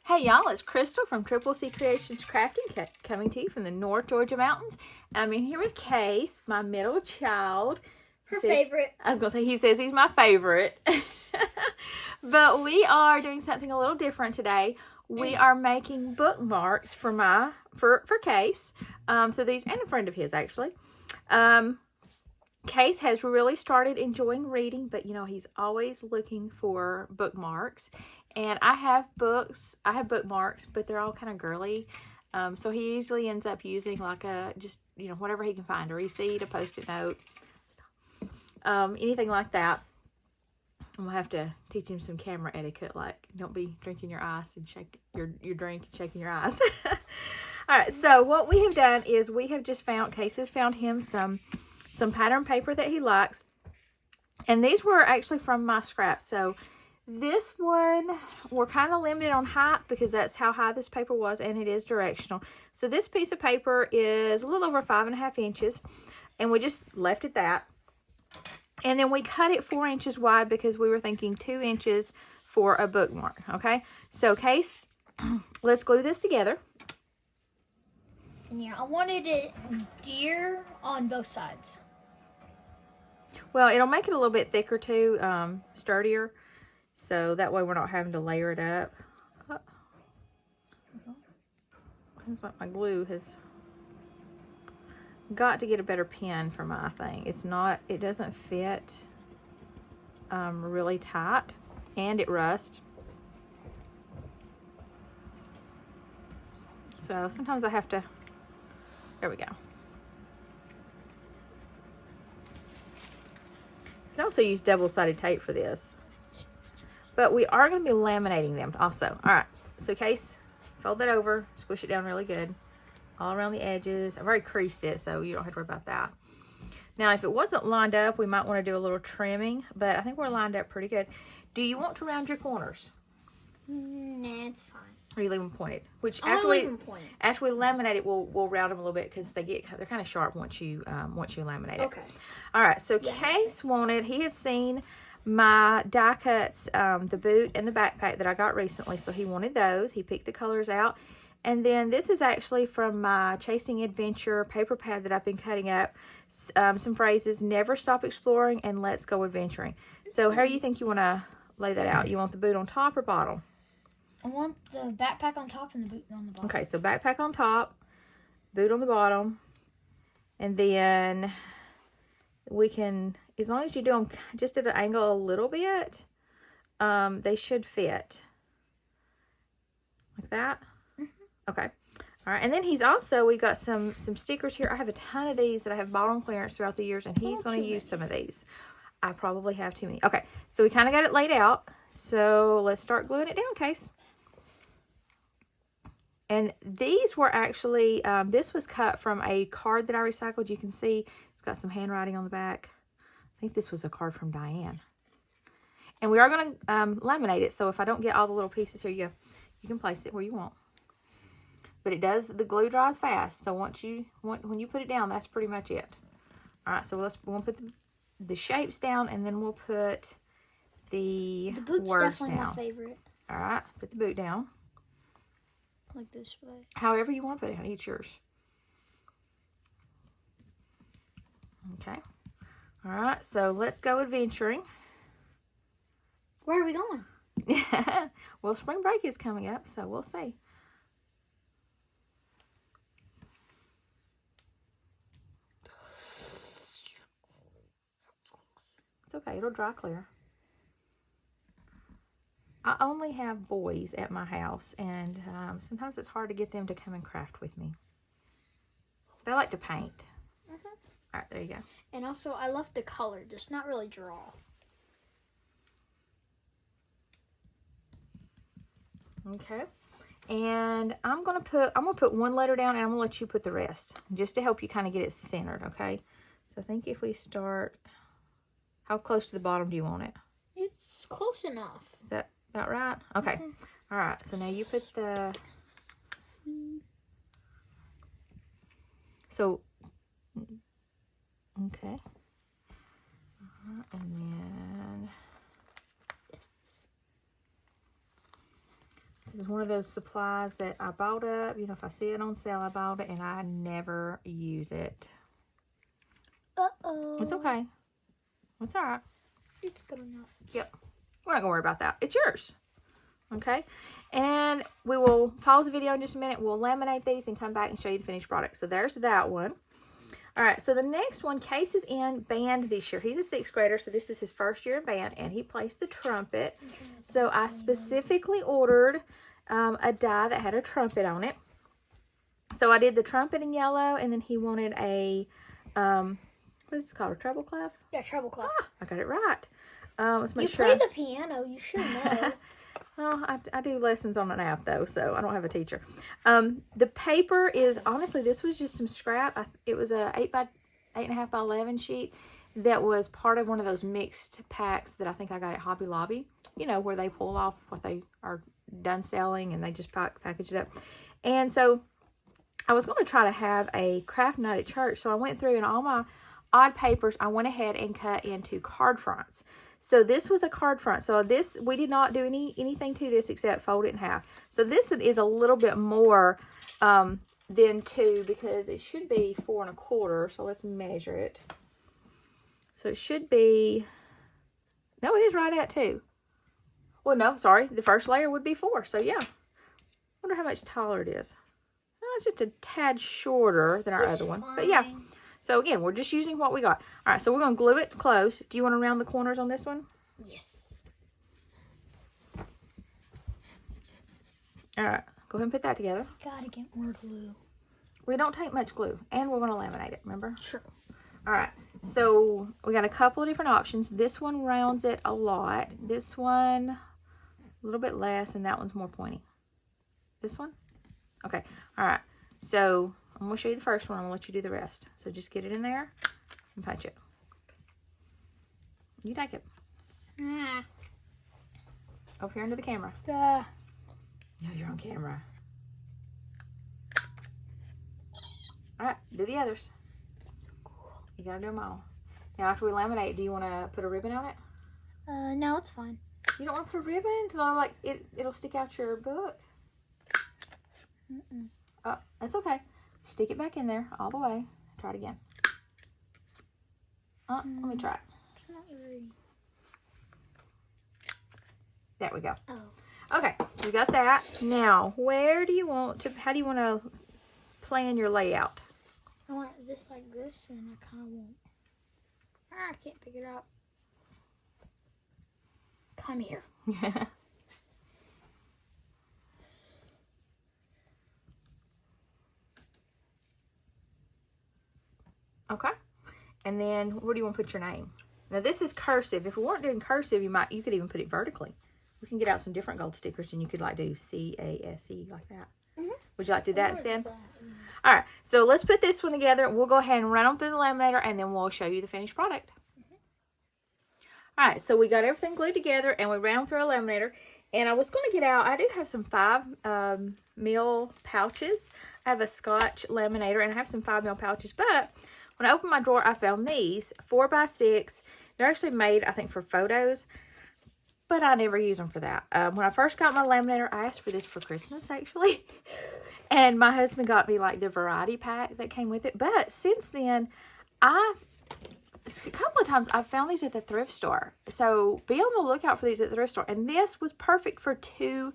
Hey y'all, it's Crystal from Triple C Creations Crafting coming to you from the North Georgia mountains. I'm in here with Case, my middle child. Her favorite. I was going to say, he says he's my favorite. But we are doing something a little different today. We are making bookmarks for Case. So these, and a friend of his actually. Case has really started enjoying reading, but he's always looking for bookmarks. And I have bookmarks, but they're all kind of girly. So he usually ends up using like whatever he can find, a receipt, a Post-it note, anything like that. And we'll have to teach him some camera etiquette, like don't be drinking your ice and shake your drink and shaking your eyes. All right, so what we have done is we have just Case has found him some pattern paper that he likes. And these were actually from my scraps. So this one, we're kind of limited on height because that's how high this paper was, and it is directional. So this piece of paper is a little over 5.5 inches, and we just left it that. And then we cut it 4 inches wide because we were thinking 2 inches for a bookmark, okay? So Case, let's glue this together. And yeah, I wanted it deer on both sides. Well, it'll make it a little bit thicker too, sturdier. So that way we're not having to layer it up. Seems like my glue has got to get a better pin for my thing. It doesn't fit really tight, and it rusts. So sometimes I have to, there we go. You can also use double-sided tape for this. But we are going to be laminating them also. All right, so Case, fold that over, squish it down really good, all around the edges. I've already creased it, so you don't have to worry about that. Now, if it wasn't lined up, we might want to do a little trimming, but I think we're lined up pretty good. Do you want to round your corners? Nah, it's fine. Or you leave them pointed? Which I'll leave them pointed. After we laminate it, we'll round them a little bit because they're kind of sharp once you laminate it. Okay. All right, so Case he had seen my die cuts, the boot and the backpack that I got recently, so he wanted those. He picked the colors out. And then this is actually from my Chasing Adventure paper pad that I've been cutting up. Some phrases: never stop exploring and let's go adventuring. So how do you think you want to lay that out? You want the boot on top or bottom? I want the backpack on top and the boot on the bottom. Okay, so backpack on top, boot on the bottom, and then we can, as long as you do them just at an angle a little bit, they should fit. Like that? Mm-hmm. Okay. All right, and then we've got some stickers here. I have a ton of these that I have bought on clearance throughout the years, and he's going to use some of these. I probably have too many. Okay, so we kind of got it laid out. So let's start gluing it down, Case. And these were actually, this was cut from a card that I recycled. You can see it's got some handwriting on the back. I think this was a card from Diane. And we are going to laminate it. So if I don't get all the little pieces, here you go. You can place it where you want. But the glue dries fast. So when you put it down, that's pretty much it. All right, so we'll put the shapes down, and then we'll put the boot's words definitely down. my favorite. All right, put the boot down. Like this way. However you want to put it, it's yours. Okay. All right, so let's go adventuring. Where are we going? Well, spring break is coming up, so we'll see. It's okay, it'll dry clear. I only have boys at my house, and sometimes it's hard to get them to come and craft with me. They like to paint. Mm-hmm. All right, there you go. And also, I love the color, just not really draw. Okay, and I'm gonna put one letter down, and I'm gonna let you put the rest, just to help you kind of get it centered. Okay, so I think if we start, how close to the bottom do you want it? It's close enough. Is that about right? Okay. Mm-hmm. All right. So now you put the. So. Okay. And then. Yes. This is one of those supplies that I bought up. You know, if I see it on sale, I bought it, and I never use it. Uh-oh. It's okay. It's all right. It's good enough. Yep. We're not going to worry about that. It's yours. Okay? And we will pause the video in just a minute. We'll laminate these and come back and show you the finished product. So there's that one. All right. So the next one, Case is in band this year. He's a 6th grader, so this is his first year in band, and he plays the trumpet. So I specifically ordered a die that had a trumpet on it. So I did the trumpet in yellow, and then he wanted a, what is it called, a treble clef? Yeah, treble clef. Ah, I got it right. Let's make You sure. play the piano. You should know. Well, I do lessons on an app, though, so I don't have a teacher. The paper is, honestly, this was just some scrap. It was a 8.5 by 11 sheet that was part of one of those mixed packs that I think I got at Hobby Lobby. You know, where they pull off what they are done selling and they just package it up. And so I was going to try to have a craft night at church, so I went through and all my odd papers I went ahead and cut into card fronts. So this was a card front. So this, we did not do anything to this except fold it in half. So this is a little bit more than 2 because it should be 4 1/4. So let's measure it. So it should be, no, it is right at 2. Well, no, sorry. The first layer would be 4. So yeah. Wonder how much taller it is. Oh, it's just a tad shorter than our other one. But yeah. So again, we're just using what we got. All right, so we're going to glue it close. Do you want to round the corners on this one? Yes. All right, go ahead and put that together. Gotta get more glue. We don't take much glue, and we're going to laminate it, remember? Sure. All right, so we got a couple of different options. This one rounds it a lot. This one, a little bit less, and that one's more pointy. This one? Okay, all right. So I'm going to show you the first one. I'm going to let you do the rest. So just get it in there and punch it. You take it. Over here under the camera. Yeah, you're on camera. All right, do the others. So cool. You got to do them all. Now, after we laminate, do you want to put a ribbon on it? No, it's fine. You don't want to put a ribbon? So like it'll stick out your book? Oh, that's okay. Stick it back in there all the way. Try it again. Let me try it. There we go. Oh. Okay, so you got that. Now, how do you want to plan your layout? I want this like this, and I kind of won't. I can't figure it out. Come here. Okay. And then where do you want to put your name? Now this is cursive. If we weren't doing cursive, you could even put it vertically. We can get out some different gold stickers and you could like do CASE like that. Would you like to do that instead? All right. So let's put this one together. We'll go ahead and run them through the laminator and then we'll show you the finished product. All right. So we got everything glued together and we ran them through our laminator. And I was going to get out, I do have some 5mm pouches. I have a Scotch laminator and I have some 5mm pouches, but when I opened my drawer, I found these 4x6. They're actually made, I think, for photos, but I never use them for that. When I first got my laminator, I asked for this for Christmas, actually. And my husband got me, like, the variety pack that came with it. But since then, a couple of times I've found these at the thrift store. So be on the lookout for these at the thrift store. And this was perfect for two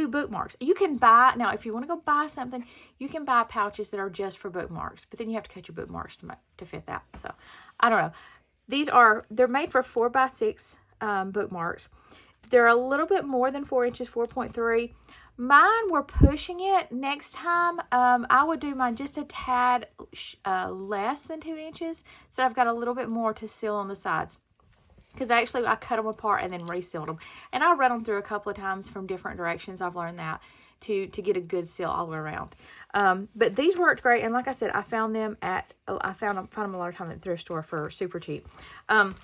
bookmarks. You can buy, now if you want to go buy something, you can buy pouches that are just for bookmarks, but then you have to cut your bookmarks to fit that. So I don't know. They're made for 4x6 bookmarks. They're a little bit more than 4 inches, 4.3. Mine were pushing it. Next time, I would do mine just a tad less than 2 inches, so I've got a little bit more to seal on the sides. Because actually, I cut them apart and then resealed them. And I run them through a couple of times from different directions. I've learned that to get a good seal all the way around. But these worked great. And like I said, I found them found them a lot of time at the thrift store for super cheap. And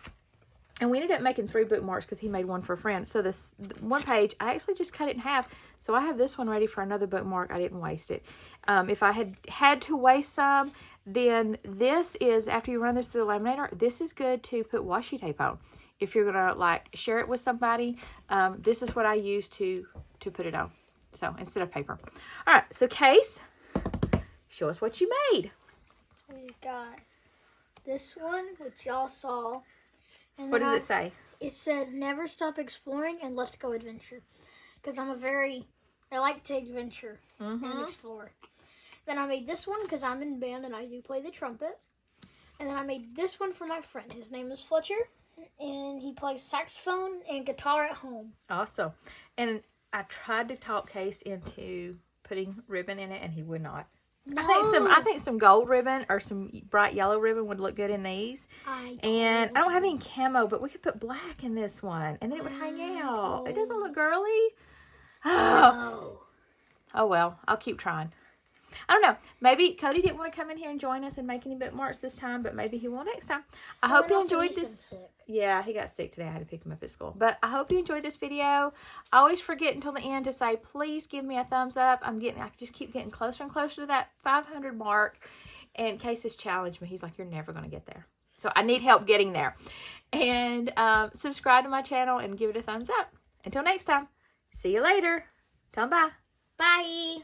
we ended up making 3 bookmarks because he made one for a friend. So this one page, I actually just cut it in half. So I have this one ready for another bookmark. I didn't waste it. If I had to waste some, then this is, after you run this through the laminator, this is good to put washi tape on. if you're gonna like share it with somebody, this is what I use to put it on. So instead of paper. All right, so Case, show us what you made. We've got this one, which y'all saw. And What does it say? It said, never stop exploring and let's go adventure. Because I like to adventure and explore. Then I made this one because I'm in band and I do play the trumpet. And then I made this one for my friend. His name is Fletcher. And he plays saxophone and guitar at home. Awesome. And I tried to talk Case into putting ribbon in it and he would not. No. I think some gold ribbon or some bright yellow ribbon would look good in these. I don't have any camo, but we could put black in this one, and then it would hang out. It doesn't look girly. Oh well, I'll keep trying. I don't know. Maybe Cody didn't want to come in here and join us and make any bookmarks this time, but maybe he will next time. I hope you enjoyed this. Yeah, he got sick today. I had to pick him up at school. But I hope you enjoyed this video. I always forget until the end to say, please give me a thumbs up. I just keep getting closer and closer to that 500 mark. And Case has challenged me. He's like, you're never going to get there. So I need help getting there. And subscribe to my channel and give it a thumbs up. Until next time, see you later. Tell them bye. Bye.